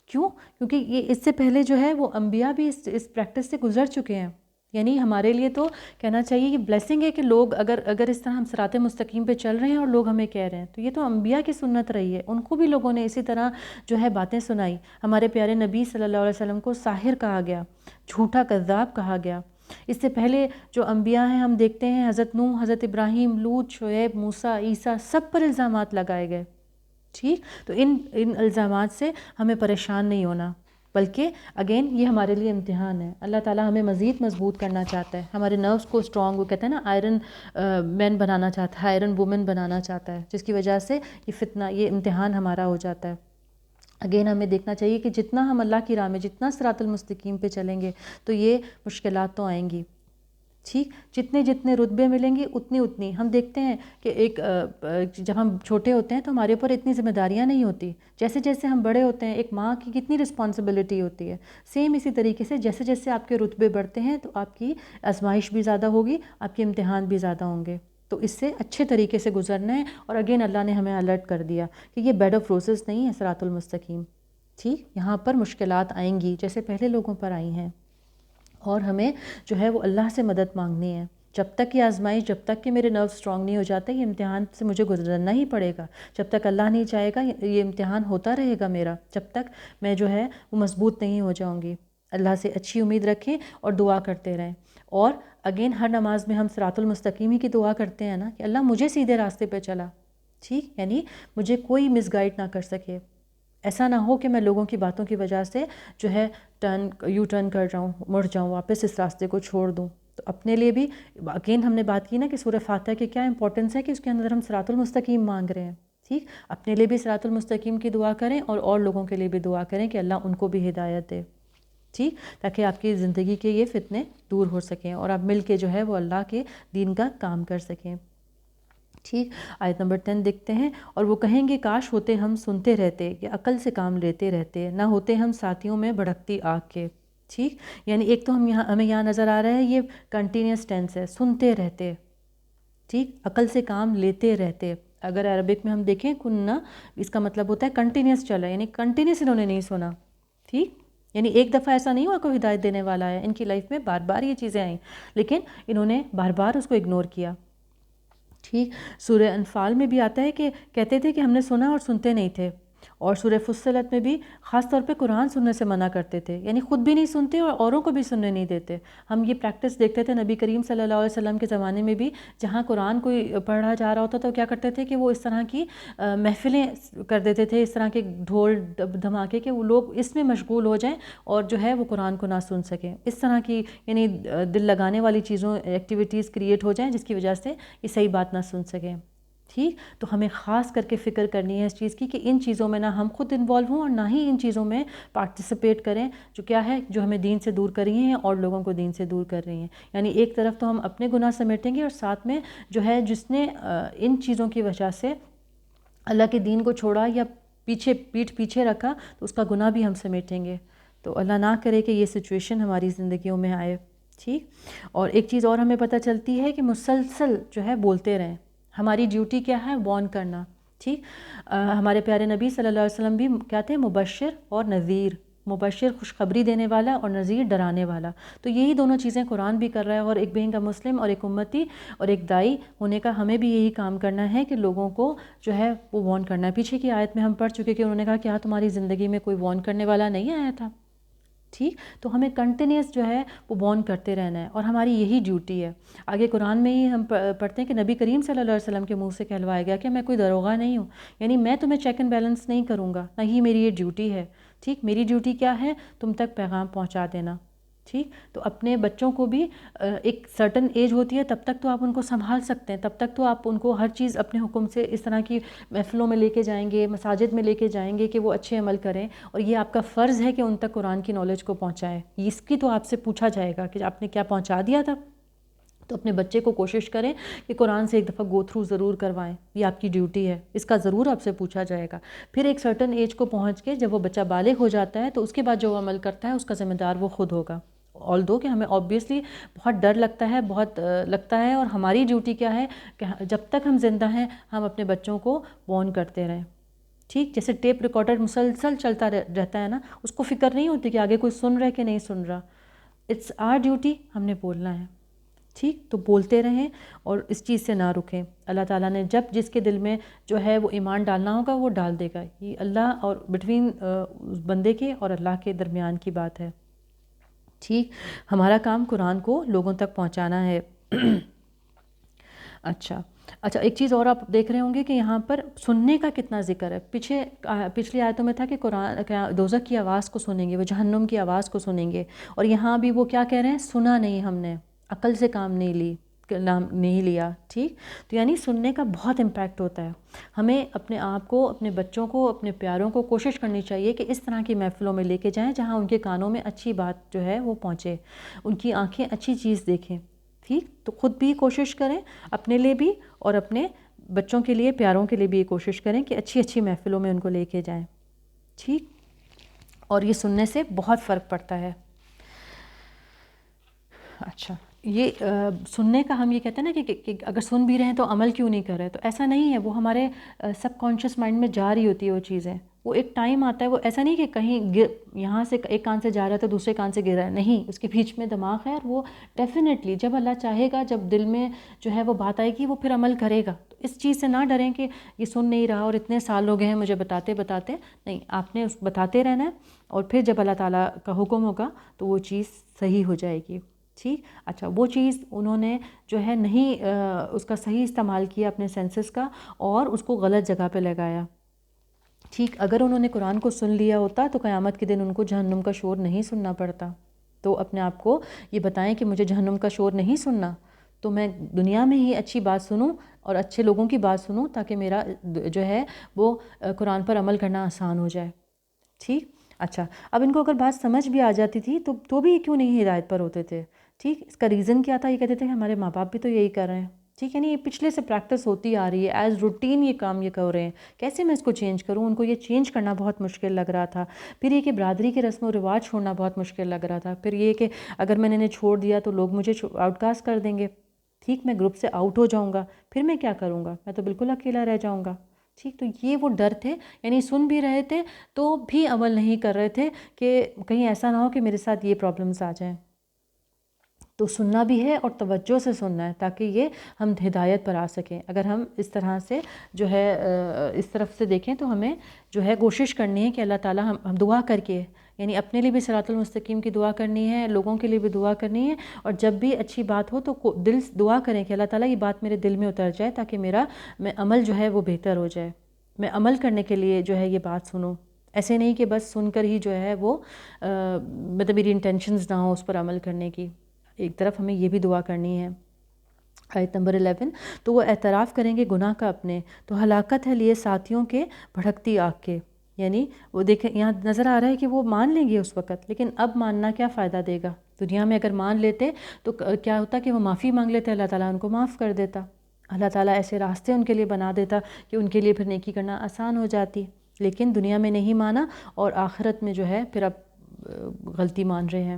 کیوں؟ کیونکہ یہ اس سے پہلے جو ہے وہ انبیاء بھی اس پریکٹس سے گزر چکے ہیں. یعنی ہمارے لیے تو کہنا چاہیے یہ بلیسنگ ہے کہ لوگ اگر اس طرح ہم صراط مستقیم پہ چل رہے ہیں اور لوگ ہمیں کہہ رہے ہیں, تو یہ تو انبیاء کی سنت رہی ہے. ان کو بھی لوگوں نے اسی طرح جو ہے باتیں سنائی. ہمارے پیارے نبی صلی اللہ علیہ وسلم کو ساحر کہا گیا, جھوٹا کذاب کہا گیا. اس سے پہلے جو انبیاء ہیں ہم دیکھتے ہیں حضرت نوح, حضرت ابراہیم, لوط, شعیب, موسیٰ, عیسیٰ, سب پر الزامات لگائے گئے. ٹھیک, تو ان الزامات سے ہمیں پریشان نہیں ہونا, بلکہ اگین یہ ہمارے لیے امتحان ہے. اللہ تعالیٰ ہمیں مزید مضبوط کرنا چاہتا ہے, ہمارے نروز کو اسٹرانگ, وہ کہتے ہیں نا آئرن مین بنانا چاہتا ہے, آئرن وومن بنانا چاہتا ہے, جس کی وجہ سے یہ فتنہ, یہ امتحان ہمارا ہو جاتا ہے. اگین ہمیں دیکھنا چاہیے کہ جتنا ہم اللہ کی راہ میں, جتنا صراط المستقیم پہ چلیں گے تو یہ مشکلات تو آئیں گی. ٹھیک, جتنے رتبے ملیں گی اتنی ہم دیکھتے ہیں کہ جب ہم چھوٹے ہوتے ہیں تو ہمارے اوپر اتنی ذمہ داریاں نہیں ہوتی. جیسے جیسے ہم بڑے ہوتے ہیں ایک ماں کی کتنی رسپانسبلٹی ہوتی ہے. سیم اسی طریقے سے جیسے جیسے آپ کے رتبے بڑھتے ہیں تو آپ کی آزمائش بھی زیادہ ہوگی, آپ کے امتحان بھی زیادہ ہوں گے. تو اس سے اچھے طریقے سے گزرنا ہے. اور اگین اللہ نے ہمیں الرٹ کر دیا کہ یہ بیڈ آف روزز نہیں ہے صراط المستقیم. ٹھیک, یہاں پر مشکلات آئیں گی جیسے پہلے لوگوں پر آئی ہیں, اور ہمیں جو ہے وہ اللہ سے مدد مانگنی ہے. جب تک یہ آزمائش, جب تک کہ میرے نرو اسٹرانگ نہیں ہو جاتے, یہ امتحان سے مجھے گزرنا ہی پڑے گا. جب تک اللہ نہیں چاہے گا یہ امتحان ہوتا رہے گا میرا, جب تک میں جو ہے وہ مضبوط نہیں ہو جاؤں گی. اللہ سے اچھی امید رکھیں اور دعا کرتے رہیں. اور اگین ہر نماز میں ہم صراط المستقیم ہی کی دعا کرتے ہیں نا, کہ اللہ مجھے سیدھے راستے پہ چلا. ٹھیک, یعنی مجھے کوئی مس گائیڈ نہ کر سکے. ایسا نہ ہو کہ میں لوگوں کی باتوں کی وجہ سے جو ہے یو ٹرن کر جاؤں, مڑ جاؤں, واپس اس راستے کو چھوڑ دوں. تو اپنے لیے بھی اگین ہم نے بات کی نا کہ سورہ فاتحہ کی کیا امپورٹنس ہے کہ اس کے اندر ہم صراط المستقیم مانگ رہے ہیں. ٹھیک, اپنے لیے بھی صراط المستقیم کی دعا کریں اور لوگوں کے لیے بھی دعا کریں کہ اللہ ان کو بھی ہدایت دے. ٹھیک, تاکہ آپ کی زندگی کے یہ فتنے دور ہو سکیں اور آپ مل کے جو ہے وہ اللہ کے دین کا کام کر سکیں. ٹھیک, آیت نمبر 10 دیکھتے ہیں. اور وہ کہیں گے کاش ہوتے ہم سنتے رہتے یا عقل سے کام لیتے رہتے, نہ ہوتے ہم ساتھیوں میں بھڑکتی آگ کے. ٹھیک, یعنی ایک تو ہمیں یہاں نظر آ رہا ہے یہ کنٹینیوس ٹینس ہے, سنتے رہتے. ٹھیک, عقل سے کام لیتے رہتے. اگر عربک میں ہم دیکھیں کننا, اس کا مطلب ہوتا ہے کنٹینیوس چلا, یعنی کنٹینیوس انہوں نے نہیں سنا. ٹھیک, یعنی ایک دفعہ ایسا نہیں ہوا کوئی ہدایت دینے والا ہے, ان کی لائف میں بار بار یہ چیزیں آئیں, لیکن انہوں نے بار بار اس کو اگنور کیا. ٹھیک, سورہ انفال میں بھی آتا ہے کہ کہتے تھے کہ ہم نے سنا اور سنتے نہیں تھے. اور سورہ فصلت میں بھی خاص طور پہ قرآن سننے سے منع کرتے تھے، یعنی خود بھی نہیں سنتے اور اوروں کو بھی سننے نہیں دیتے۔ ہم یہ پریکٹس دیکھتے تھے نبی کریم صلی اللہ علیہ وسلم کے زمانے میں بھی، جہاں قرآن کوئی پڑھا جا رہا ہوتا تو کیا کرتے تھے کہ وہ اس طرح کی محفلیں کر دیتے تھے، اس طرح کے ڈھول دھماکے کہ وہ لوگ اس میں مشغول ہو جائیں اور جو ہے وہ قرآن کو نہ سن سکیں، اس طرح کی یعنی دل لگانے والی چیزوں ایکٹیویٹیز کریٹ ہو جائیں جس کی وجہ سے یہ صحیح بات نہ سن سکیں۔ ٹھیک، تو ہمیں خاص کر کے فکر کرنی ہے اس چیز کی کہ ان چیزوں میں نہ ہم خود انوالو ہوں اور نہ ہی ان چیزوں میں پارٹیسپیٹ کریں جو کیا ہے، جو ہمیں دین سے دور کر رہی ہیں اور لوگوں کو دین سے دور کر رہی ہیں۔ یعنی ایک طرف تو ہم اپنے گناہ سمیٹیں گے اور ساتھ میں جو ہے جس نے ان چیزوں کی وجہ سے اللہ کے دین کو چھوڑا یا پیٹھ پیچھے رکھا تو اس کا گناہ بھی ہم سمیٹیں گے۔ تو اللہ نہ کرے کہ یہ سچویشن ہماری زندگیوں میں آئے۔ ٹھیک، اور ایک چیز اور ہمیں پتہ چلتی ہے کہ مسلسل جو ہے بولتے رہیں۔ ہماری ڈیوٹی کیا ہے؟ وارن کرنا۔ ٹھیک، ہمارے پیارے نبی صلی اللہ علیہ وسلم بھی کیا تھے؟ مبشر اور نذیر، مبشر خوشخبری دینے والا اور نذیر ڈرانے والا۔ تو یہی دونوں چیزیں قرآن بھی کر رہا ہے، اور ایک بین کا مسلم اور ایک امتی اور ایک دائی ہونے کا ہمیں بھی یہی کام کرنا ہے کہ لوگوں کو جو ہے وہ وارن کرنا ہے۔ پیچھے کی آیت میں ہم پڑھ چکے کہ انہوں نے کہا کیا تمہاری زندگی میں کوئی وارن کرنے والا نہیں آیا تھا؟ ٹھیک، تو ہمیں کنٹینیوس جو ہے وہ وارن کرتے رہنا ہے اور ہماری یہی ڈیوٹی ہے۔ آگے قرآن میں ہی ہم پڑھتے ہیں کہ نبی کریم صلی اللہ علیہ وسلم کے منہ سے کہلوایا گیا کہ میں کوئی داروغہ نہیں ہوں، یعنی میں تمہیں چیک اینڈ بیلنس نہیں کروں گا، نہ ہی میری یہ ڈیوٹی ہے۔ ٹھیک، میری ڈیوٹی کیا ہے؟ تم تک پیغام پہنچا دینا۔ ٹھیک، تو اپنے بچوں کو بھی ایک سرٹن ایج ہوتی ہے تب تک تو آپ ان کو سنبھال سکتے ہیں، تب تک تو آپ ان کو ہر چیز اپنے حکم سے اس طرح کی محفلوں میں لے کے جائیں گے، مساجد میں لے کے جائیں گے کہ وہ اچھے عمل کریں، اور یہ آپ کا فرض ہے کہ ان تک قرآن کی نالج کو پہنچائیں۔ اس کی تو آپ سے پوچھا جائے گا کہ آپ نے کیا پہنچا دیا تھا۔ تو اپنے بچے کو کوشش کریں کہ قرآن سے ایک دفعہ گو تھرو ضرور کروائیں، یہ آپ کی ڈیوٹی ہے، اس کا ضرور آپ سے پوچھا جائے گا۔ پھر ایک سرٹن ایج کو پہنچ کے جب وہ بچہ بالغ ہو جاتا ہے تو اس کے بعد جو عمل کرتا ہے اس کا ذمہ دار وہ خود ہوگا۔ آلدو کہ ہمیں آبویسلی بہت ڈر لگتا ہے، بہت لگتا ہے، اور ہماری ڈیوٹی کیا ہے کہ جب تک ہم زندہ ہیں ہم اپنے بچوں کو وارن کرتے رہیں۔ ٹھیک، جیسے ٹیپ ریکارڈر مسلسل چلتا رہتا ہے نا، اس کو فکر نہیں ہوتی کہ آگے کوئی سن رہا ہے کہ نہیں سن رہا۔ اٹس آر ڈیوٹی، ہم نے بولنا ہے۔ ٹھیک، تو بولتے رہیں اور اس چیز سے نہ رکیں۔ اللہ تعالیٰ نے جب جس کے دل میں جو ہے وہ ایمان ڈالنا ہوگا وہ ڈال دے گا، یہ اللہ اور بٹوین بندے کے اور اللہ کے درمیان کی بات ہے۔ ٹھیک، ہمارا کام قرآن کو لوگوں تک پہنچانا ہے۔ اچھا، ایک چیز اور آپ دیکھ رہے ہوں گے کہ یہاں پر سننے کا کتنا ذکر ہے۔ پچھلی آیتوں میں تھا کہ قرآن دوزخ کی آواز کو سنیں گے، وہ جہنم کی آواز کو سنیں گے، اور یہاں بھی وہ کیا کہہ رہے ہیں؟ سنا نہیں، ہم نے عقل سے کام نہیں لیا۔ ٹھیک، تو یعنی سننے کا بہت امپیکٹ ہوتا ہے۔ ہمیں اپنے آپ کو، اپنے بچوں کو، اپنے پیاروں کو کوشش کرنی چاہیے کہ اس طرح کی محفلوں میں لے کے جائیں جہاں ان کے کانوں میں اچھی بات جو ہے وہ پہنچے، ان کی آنکھیں اچھی چیز دیکھیں۔ ٹھیک، تو خود بھی کوشش کریں اپنے لیے بھی اور اپنے بچوں کے لیے، پیاروں کے لیے بھی یہ کوشش کریں کہ اچھی اچھی محفلوں میں ان کو لے کے جائیں۔ ٹھیک، اور یہ سننے سے بہت فرق پڑتا ہے۔ اچھا، یہ سننے کا ہم یہ کہتے ہیں نا کہ اگر سن بھی رہے ہیں تو عمل کیوں نہیں کر رہے، تو ایسا نہیں ہے، وہ ہمارے سب کانشیس مائنڈ میں جا رہی ہوتی ہے وہ چیزیں۔ وہ ایک ٹائم آتا ہے، وہ ایسا نہیں کہ کہیں یہاں سے ایک کان سے جا رہا ہے تو دوسرے کان سے گر رہا ہے، نہیں، اس کے بیچ میں دماغ ہے، اور وہ ڈیفینیٹلی جب اللہ چاہے گا، جب دل میں جو ہے وہ بات آئے گی وہ پھر عمل کرے گا۔ تو اس چیز سے نہ ڈریں کہ یہ سن نہیں رہا اور اتنے سال ہو گئے ہیں مجھے بتاتے نہیں، آپ نے بتاتے رہنا ہے، اور پھر جب اللہ تعالیٰ کا حکم ہوگا تو وہ چیز صحیح ہو جائے گی۔ ٹھیک، اچھا، وہ چیز انہوں نے جو ہے نہیں اس کا صحیح استعمال کیا اپنے سینسز کا، اور اس کو غلط جگہ پہ لگایا۔ ٹھیک، اگر انہوں نے قرآن کو سن لیا ہوتا تو قیامت کے دن ان کو جہنم کا شور نہیں سننا پڑتا۔ تو اپنے آپ کو یہ بتائیں کہ مجھے جہنم کا شور نہیں سننا، تو میں دنیا میں ہی اچھی بات سنوں اور اچھے لوگوں کی بات سنوں تاکہ میرا جو ہے وہ قرآن پر عمل کرنا آسان ہو جائے۔ ٹھیک، اچھا، اب ان کو اگر بات سمجھ بھی آ جاتی تھی تو بھی کیوں نہیں ہدایت پر ہوتے تھے؟ ٹھیک، اس کا ریزن کیا تھا؟ یہ کہتے تھے کہ ہمارے ماں باپ بھی تو یہی کر رہے ہیں۔ ٹھیک ہے، یعنی یہ پچھلے سے پریکٹس ہوتی آ رہی ہے، ایز روٹین یہ کام یہ کر رہے ہیں، کیسے میں اس کو چینج کروں؟ ان کو یہ چینج کرنا بہت مشکل لگ رہا تھا۔ پھر یہ کہ برادری کے رسم و رواج چھوڑنا بہت مشکل لگ رہا تھا۔ پھر یہ کہ اگر میں نے انہیں چھوڑ دیا تو لوگ مجھے آؤٹ کاسٹ کر دیں گے۔ ٹھیک، میں گروپ سے آؤٹ ہو جاؤں گا، پھر میں کیا کروں گا؟ میں تو بالکل اکیلا رہ جاؤں گا۔ ٹھیک، تو یہ وہ ڈر تھے، یعنی سن بھی رہے تھے تو بھی عمل نہیں کر رہے تھے کہ کہیں ایسا نہ ہو کہ میرے ساتھ یہ پرابلمس آ جائیں۔ تو سننا بھی ہے اور توجہ سے سننا ہے تاکہ یہ ہم ہدایت پر آ سکیں۔ اگر ہم اس طرح سے جو ہے اس طرف سے دیکھیں تو ہمیں جو ہے کوشش کرنی ہے کہ اللہ تعالیٰ ہم دعا کر کے، یعنی اپنے لیے بھی صراط المستقیم کی دعا کرنی ہے، لوگوں کے لیے بھی دعا کرنی ہے، اور جب بھی اچھی بات ہو تو دل دعا کریں کہ اللہ تعالیٰ یہ بات میرے دل میں اتر جائے تاکہ میں عمل جو ہے وہ بہتر ہو جائے، میں عمل کرنے کے لیے جو ہے یہ بات سنوں۔ ایسے نہیں کہ بس سن کر ہی جو ہے وہ مطلب میری انٹینشنز نہ ہو اس پر عمل کرنے کی۔ ایک طرف ہمیں یہ بھی دعا کرنی ہے۔ آیت نمبر 11، تو وہ اعتراف کریں گے گناہ کا اپنے، تو ہلاکت ہے لیے ساتھیوں کے بھڑکتی آگ کے، یعنی وہ دیکھیں یہاں نظر آ رہا ہے کہ وہ مان لیں گے اس وقت، لیکن اب ماننا کیا فائدہ دے گا؟ دنیا میں اگر مان لیتے تو کیا ہوتا کہ وہ معافی مانگ لیتے، اللہ تعالیٰ ان کو معاف کر دیتا، اللہ تعالیٰ ایسے راستے ان کے لیے بنا دیتا کہ ان کے لیے پھر نیکی کرنا آسان ہو جاتی، لیکن دنیا میں نہیں مانا اور آخرت میں جو ہے پھر اب غلطی مان رہے ہیں۔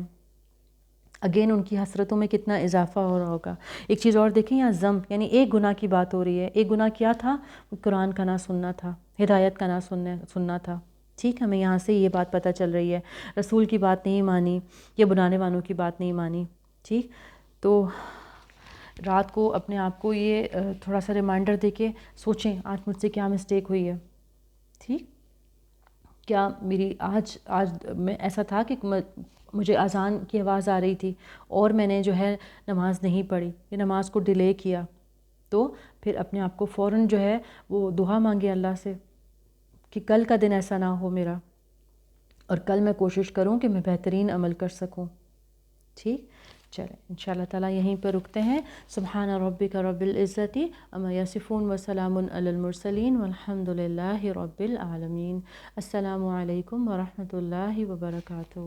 اگین ان کی حسرتوں میں کتنا اضافہ ہو رہا ہوگا۔ ایک چیز اور دیکھیں، یہاں ذم یعنی ایک گناہ کی بات ہو رہی ہے۔ ایک گناہ کیا تھا؟ قرآن کا نہ سننا تھا، ہدایت کا نہ سننا تھا۔ ٹھیک، ہمیں یہاں سے یہ بات پتہ چل رہی ہے، رسول کی بات نہیں مانی یا بنانے والوں کی بات نہیں مانی۔ ٹھیک، تو رات کو اپنے آپ کو یہ تھوڑا سا ریمائنڈر دے کے سوچیں آج مجھ سے کیا مسٹیک ہوئی ہے۔ ٹھیک، کیا میری آج میں ایسا تھا کہ مجھے اذان کی آواز آ رہی تھی اور میں نے جو ہے نماز نہیں پڑھی یا نماز کو ڈیلے کیا، تو پھر اپنے آپ کو فوراً جو ہے وہ دعا مانگے اللہ سے کہ کل کا دن ایسا نہ ہو میرا، اور کل میں کوشش کروں کہ میں بہترین عمل کر سکوں۔ ٹھیک، چلیں انشاءاللہ تعالیٰ یہیں پر رکتے ہیں۔ سبحان ربک رب العزت عما یصفون وسلام علی المرسلین والحمد للہ رب العالمین۔ السلام علیکم ورحمۃ اللہ وبرکاتہ۔